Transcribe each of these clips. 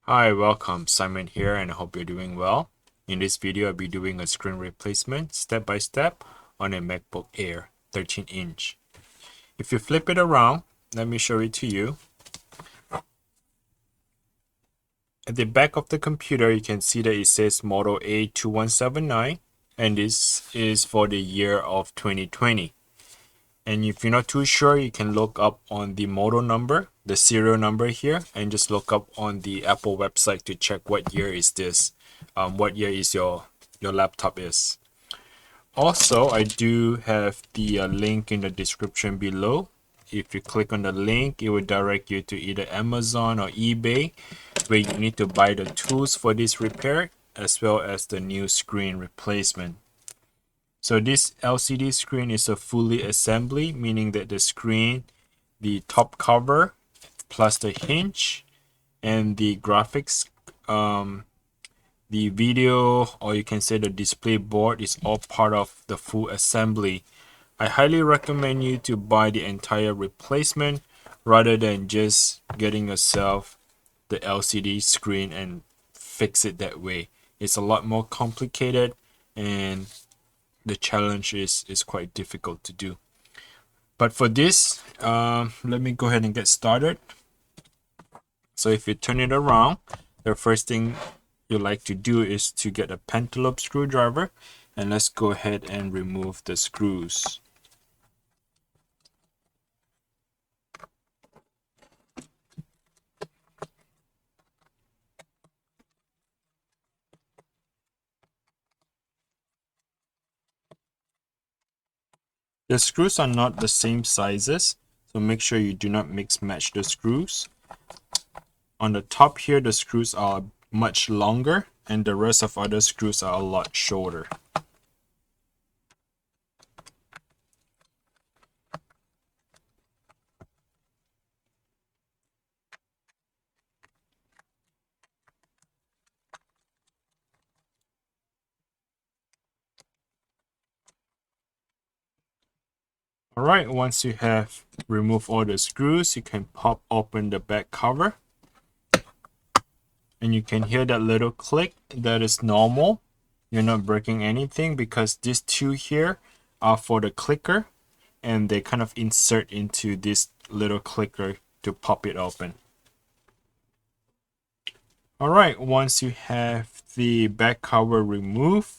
Hi, welcome. Simon here and I hope you're doing well. In this video, I'll be doing a screen replacement step by step on a MacBook Air 13-inch. If you flip it around, let me show it to you. At the back of the computer, you can see that it says model A2179 and this is for the year of 2020. And if you're not too sure, you can look up on the model number, the serial number here, and just look up on the Apple website to check what year is this, what year is your laptop is. Also, I do have the link in the description below. If you click on the link, it will direct you to either Amazon or eBay, where you need to buy the tools for this repair, as well as the new screen replacement. So this LCD screen is a fully assembly, meaning that the screen, the top cover, plus the hinge, and the graphics, the video, or you can say the display board is all part of the full assembly. I highly recommend you to buy the entire replacement rather than just getting yourself the LCD screen and fix it that way. It's a lot more complicated and the challenge is quite difficult to do. But for this, let me go ahead and get started. So if you turn it around, the first thing you like to do is to get a Pentalope screwdriver, and let's go ahead and remove the screws. The screws are not the same sizes, so make sure you do not mix match the screws. On the top here, the screws are much longer and the rest of other screws are a lot shorter. Alright, once you have removed all the screws, you can pop open the back cover. And you can hear that little click. That is normal. You're not breaking anything because these two here are for the clicker. And they kind of insert into this little clicker to pop it open. Alright, once you have the back cover removed,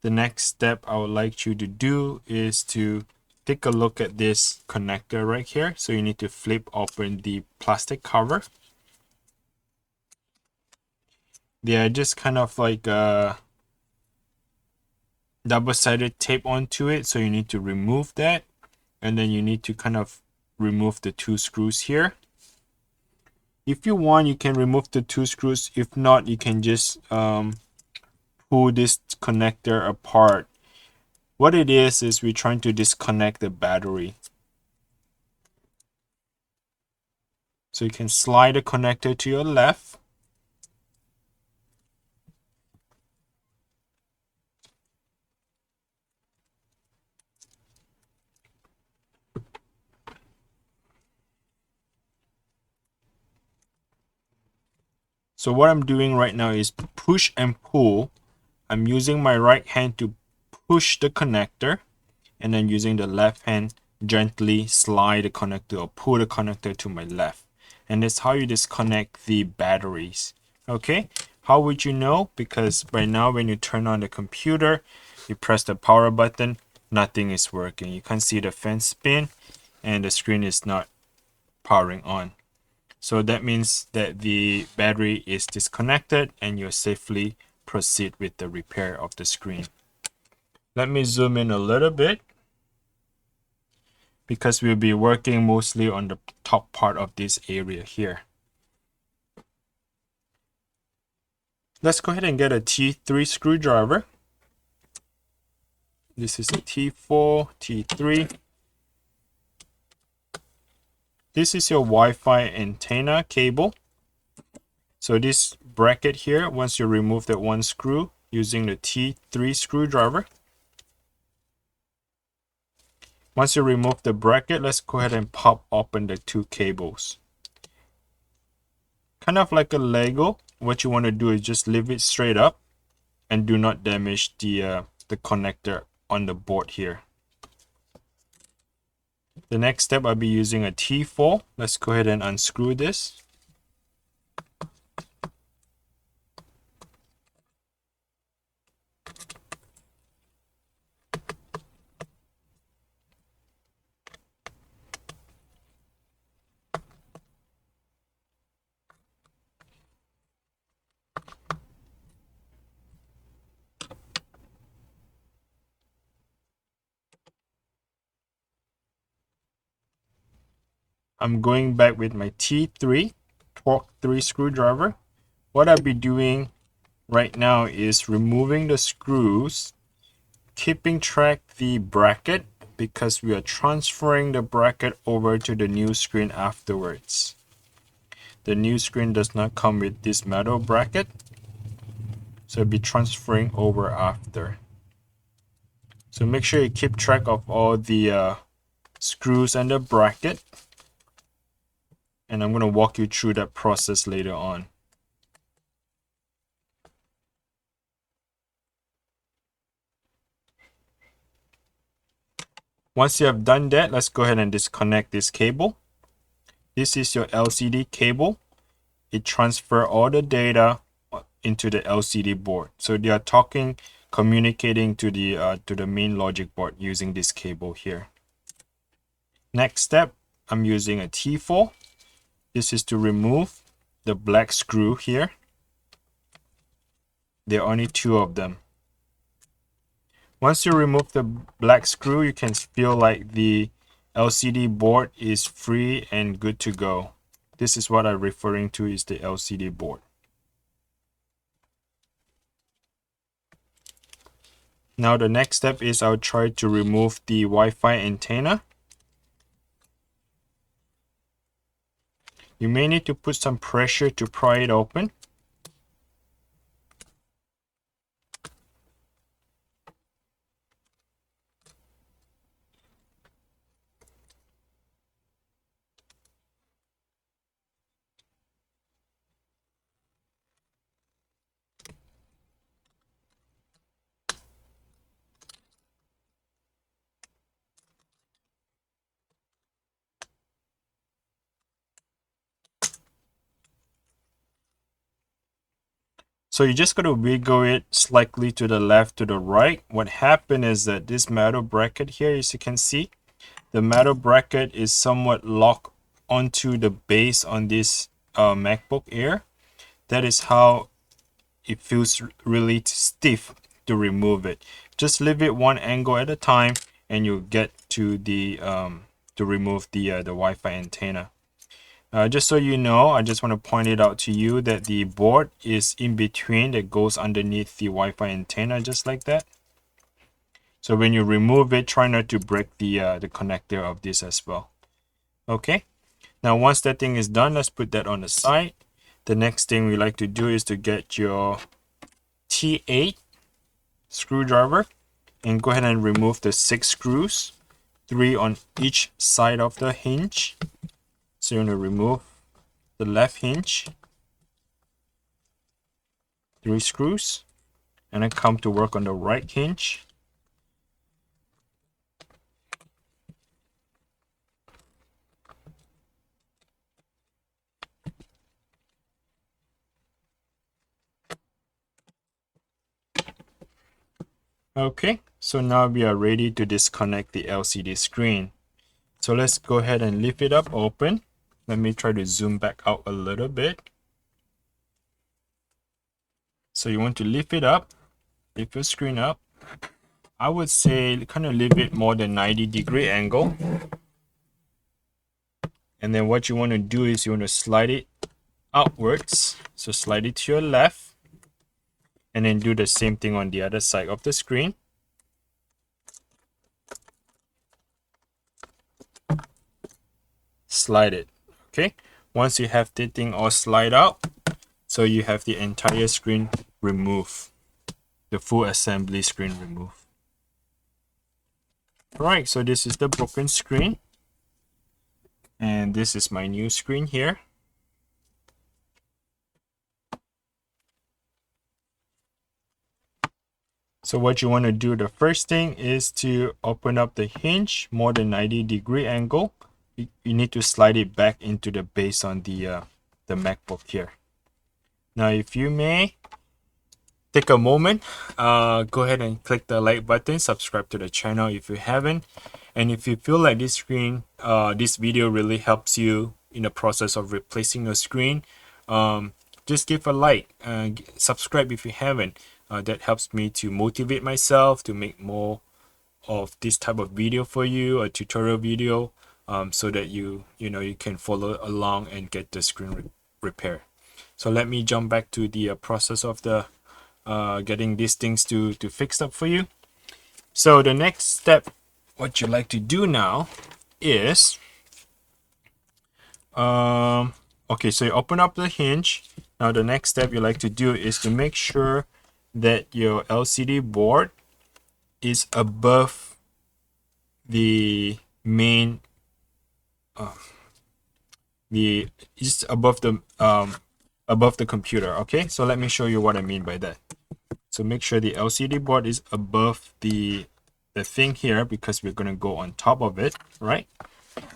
the next step I would like you to do is to take a look at this connector right here. So you need to flip open the plastic cover. They are just kind of like double-sided tape onto it, so you need to remove that, and then you need to kind of remove the two screws here. If you want, you can remove the two screws. If not, you can just pull this connector apart. What it is we're trying to disconnect the battery. So you can slide the connector to your left. So what I'm doing right now is push and pull. I'm using my right hand to push the connector, and then using the left hand gently slide the connector or pull the connector to my left. And that's how you disconnect the batteries. Okay, how would you know? Because by now when you turn on the computer, you press the power button, nothing is working. You can't see the fan spin and the screen is not powering on. So that means that the battery is disconnected and you'll safely proceed with the repair of the screen. Let me zoom in a little bit, because we'll be working mostly on the top part of this area here. Let's go ahead and get a T3 screwdriver. This is a T4, T3. This is your Wi-Fi antenna cable. So this bracket here, once you remove that one screw using the T3 screwdriver. Once you remove the bracket, let's go ahead and pop open the two cables. Kind of like a Lego. what you want to do is just leave it straight up and do not damage the connector on the board here. The next step, I'll be using a T4. Let's go ahead and unscrew this. I'm going back with my T3 Torx 3 screwdriver. What I'll be doing right now is removing the screws, keeping track the bracket because we are transferring the bracket over to the new screen afterwards. The new screen does not come with this metal bracket, so I'll be transferring over after. So make sure you keep track of all the screws and the bracket, and I'm going to walk you through that process later on. Once you have done that, let's go ahead and disconnect this cable. This is your LCD cable. It transfers all the data into the LCD board. So they are communicating to the main logic board using this cable here. Next step, I'm using a T4. This is to remove the black screw here. There are only 2 of them. Once you remove the black screw, you can feel like the LCD board is free and good to go. This is what I'm referring to is the LCD board. Now the next step is I'll try to remove the Wi-Fi antenna. You may need to put some pressure to pry it open. So you just got to wiggle it slightly to the left, to the right. What happened is that this metal bracket here, as you can see, the metal bracket is somewhat locked onto the base on this MacBook Air. That is how it feels really stiff to remove it. Just leave it one angle at a time and you'll get to the to remove the Wi-Fi antenna. Just so you know, I just want to point it out to you that the board is in between, that goes underneath the Wi-Fi antenna, just like that. So when you remove it, try not to break the connector of this as well. Okay, now once that thing is done, let's put that on the side. The next thing we like to do is to get your T8 screwdriver and go ahead and remove the 6 screws, 3 on each side of the hinge. So you're going to remove the left hinge, 3 screws, and then come to work on the right hinge. Okay, so now we are ready to disconnect the LCD screen. So let's go ahead and lift it up open. Let me try to zoom back out a little bit. So you want to lift it up, lift your screen up. I would say kind of leave it more than 90-degree angle. And then what you want to do is you want to slide it outwards. So slide it to your left. And then do the same thing on the other side of the screen. Slide it. Okay. Once you have the thing all slide out, so you have the entire screen removed. The full assembly screen removed. Alright, so this is the broken screen. And this is my new screen here. So what you want to do, the first thing is to open up the hinge more than 90-degree angle. You need to slide it back into the base on the MacBook here. Now, if you may take a moment, go ahead and click the like button, subscribe to the channel if you haven't, and if you feel like this video really helps you in the process of replacing your screen, just give a like and subscribe if you haven't. That helps me to motivate myself to make more of this type of video for you, a tutorial video, so that you can follow along and get the screen repaired. So let me jump back to the process of the getting these things to fix up for you. So the next step, what you like to do now is okay, so you open up the hinge. Now the next step you like to do is to make sure that your LCD board is above the main just above the computer. Okay, so let me show you what I mean by that. So make sure the LCD board is above the thing here, because we're going to go on top of it, right?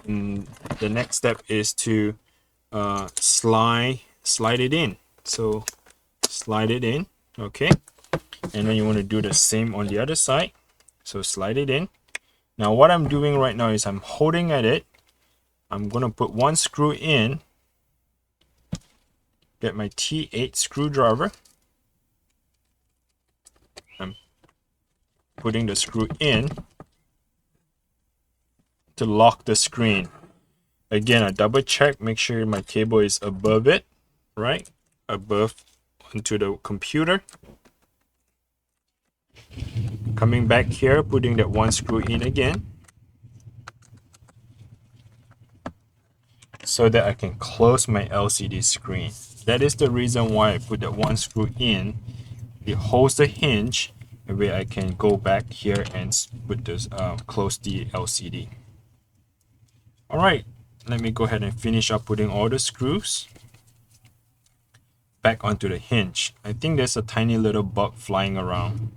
And the next step is to slide it in. So slide it in, okay, and then you want to do the same on the other side. So slide it in. Now what I'm doing right now is I'm holding at it. I'm going to put one screw in, get my T8 screwdriver. I'm putting the screw in to lock the screen. Again, I double check, make sure my cable is above it, right? Above onto the computer. Coming back here, putting that one screw in again, so that I can close my LCD screen. That is the reason why I put that one screw in. It holds the hinge, and where I can go back here and put this close the LCD. All right, let me go ahead and finish up putting all the screws back onto the hinge. I think there's a tiny little bug flying around.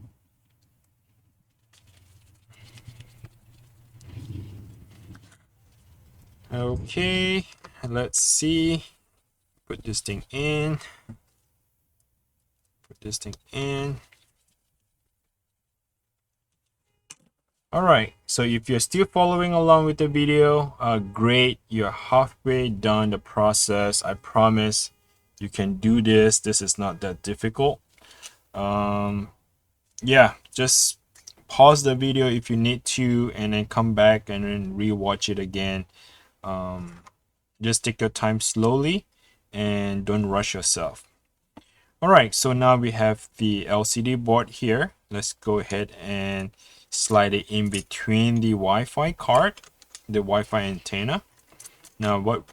Okay, let's see. Put this thing in. Put this thing in. All right, so if you're still following along with the video, great, you're halfway done the process. I promise you can do this. This is not that difficult. Yeah, just pause the video if you need to, and then come back and then re-watch it again. Just take your time slowly and don't rush yourself. All right, so now we have the LCD board here. Let's go ahead and slide it in between the Wi-Fi card, the Wi-Fi antenna. Now what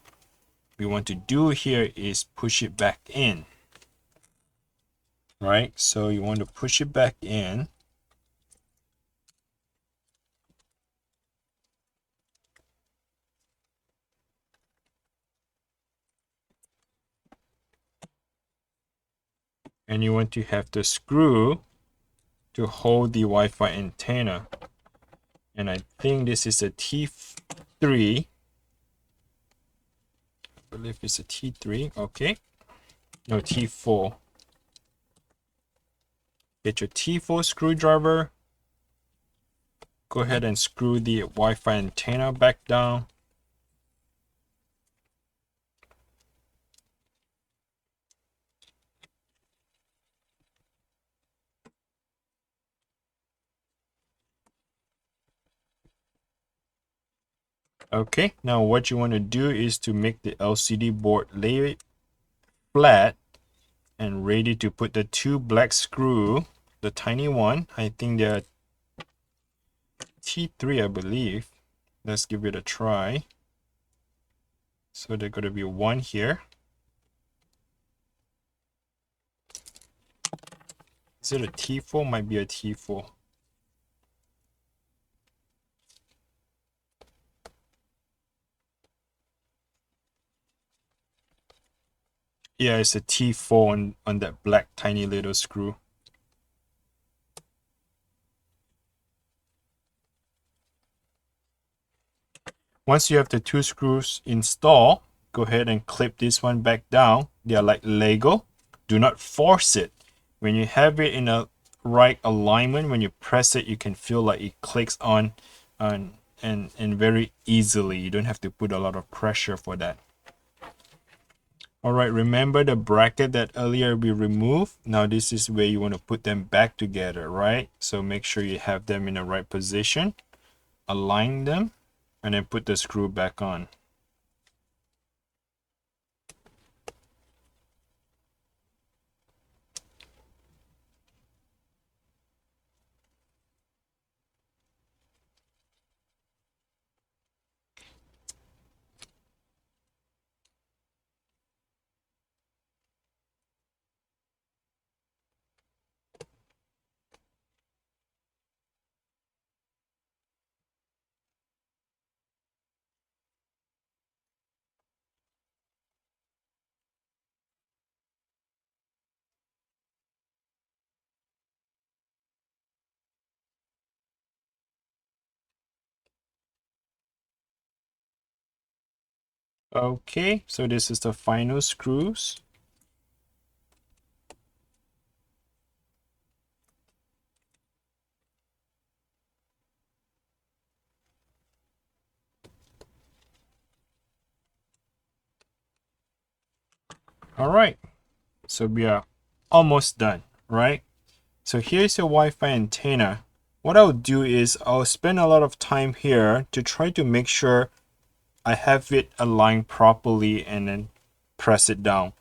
we want to do here is push it back in. Right, so you want to push it back in. And you want to have the screw to hold the Wi-Fi antenna. And I think this is a T3. I believe it's a T3. Okay. No, T4. Get your T4 screwdriver. Go ahead and screw the Wi-Fi antenna back down. Okay, now what you want to do is to make the LCD board lay flat and ready to put the two black screw, the tiny one. I think they're T3, I believe. Let's give it a try. So they're going to be one here. Is it a T4? Might be a T4. Yeah, it's a T4 on that black tiny little screw. Once you have the 2 screws installed, go ahead and clip this one back down. They are like Lego. Do not force it. When you have it in a right alignment, when you press it, you can feel like it clicks on and very easily. You don't have to put a lot of pressure for that. All right, remember the bracket that earlier we removed? Now this is where you want to put them back together, right? So make sure you have them in the right position, align them, and then put the screw back on. Okay, so this is the final screws. All right, so we are almost done, right? So here's your Wi-Fi antenna. What I'll do is I'll spend a lot of time here to try to make sure I have it aligned properly and then press it down.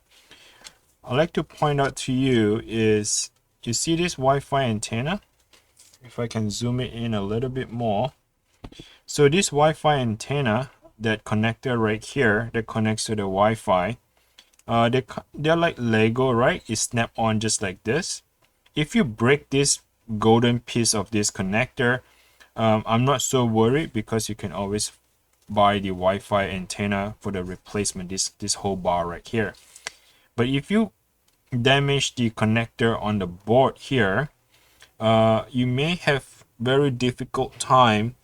I'd like to point out to you is, you see this Wi-Fi antenna? If I can zoom it in a little bit more. So this Wi-Fi antenna, that connector right here that connects to the Wi-Fi, they're like Lego, right? It snap on just like this. If you break this golden piece of this connector, I'm not so worried because you can always buy the Wi-Fi antenna for the replacement, this whole bar right here. But if you damage the connector on the board here, you may have very difficult time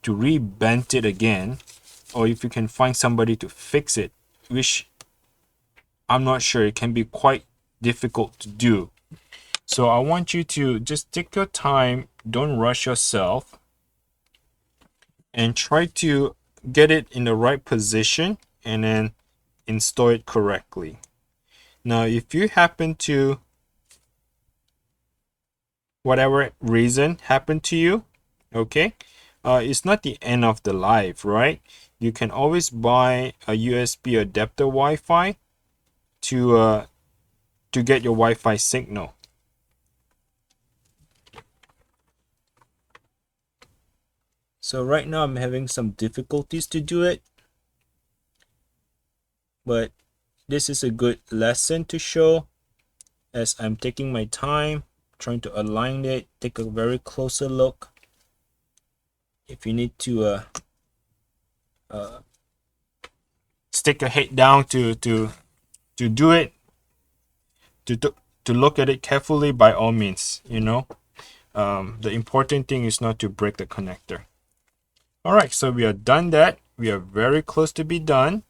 to re-bend it again, or if you can find somebody to fix it, which I'm not sure, it can be quite difficult to do. So I want you to just take your time, don't rush yourself, and try to get it in the right position and then install it correctly. Now, if you happen to, whatever reason happened to you, okay, it's not the end of the life, right? You can always buy a USB adapter Wi-Fi to get your Wi-Fi signal. So right now I'm having some difficulties to do it, but this is a good lesson to show as I'm taking my time trying to align it. Take a very closer look. If you need to stick your head down to do it, to look at it carefully, by all means, you know. The important thing is not to break the connector. All right, so we are done that. We are very close to be done.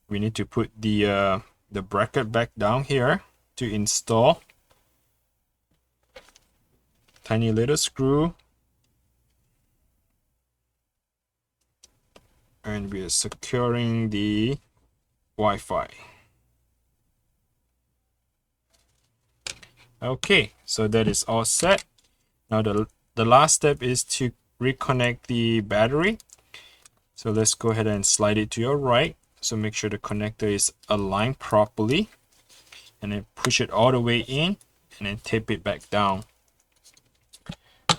We need to put the bracket back down here to install. Tiny little screw. And we are securing the Wi-Fi. Okay, so that is all set. Now the last step is to reconnect the battery. So let's go ahead and slide it to your right. So make sure the connector is aligned properly, and then push it all the way in and then tape it back down.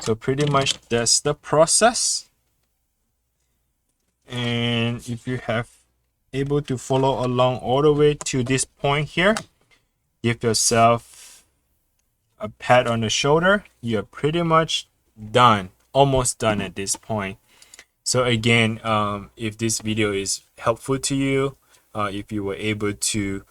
So pretty much that's the process. And if you have able to follow along all the way to this point here, give yourself a pat on the shoulder. You're pretty much done, almost done at this point. So again, if this video is helpful to you, if you were able to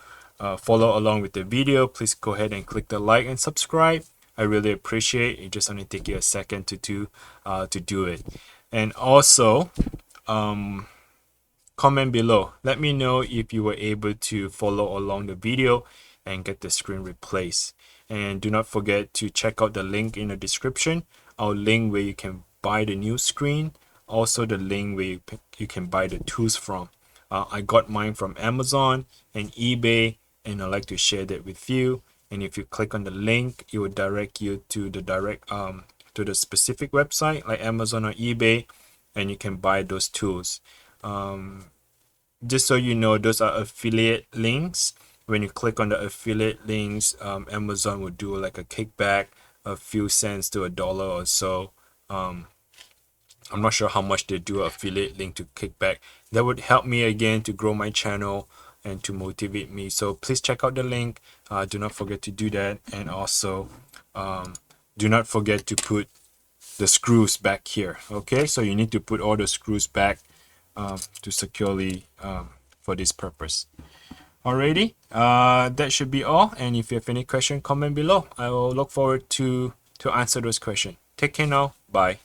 follow along with the video, please go ahead and click the like and subscribe. I really appreciate it. It just only take you a second to do it. And also, comment below. Let me know if you were able to follow along the video and get the screen replaced. And do not forget to check out the link in the description. Our link where you can buy the new screen. Also the link where you can buy the tools from. I got mine from Amazon and eBay, and I'd like to share that with you. And if you click on the link, it will direct you to the specific website like Amazon or eBay, and you can buy those tools. Just so you know, those are affiliate links. When you click on the affiliate links, Amazon will do like a kickback, a few cents to $1 or so. I'm not sure how much they do affiliate link to kickback. That would help me again to grow my channel and to motivate me. So please check out the link. Do not forget to do that. And also do not forget to put the screws back here. Okay, so you need to put all the screws back to securely for this purpose. Alrighty, that should be all. And if you have any question, comment below. I will look forward to answer those questions. Take care now. Bye.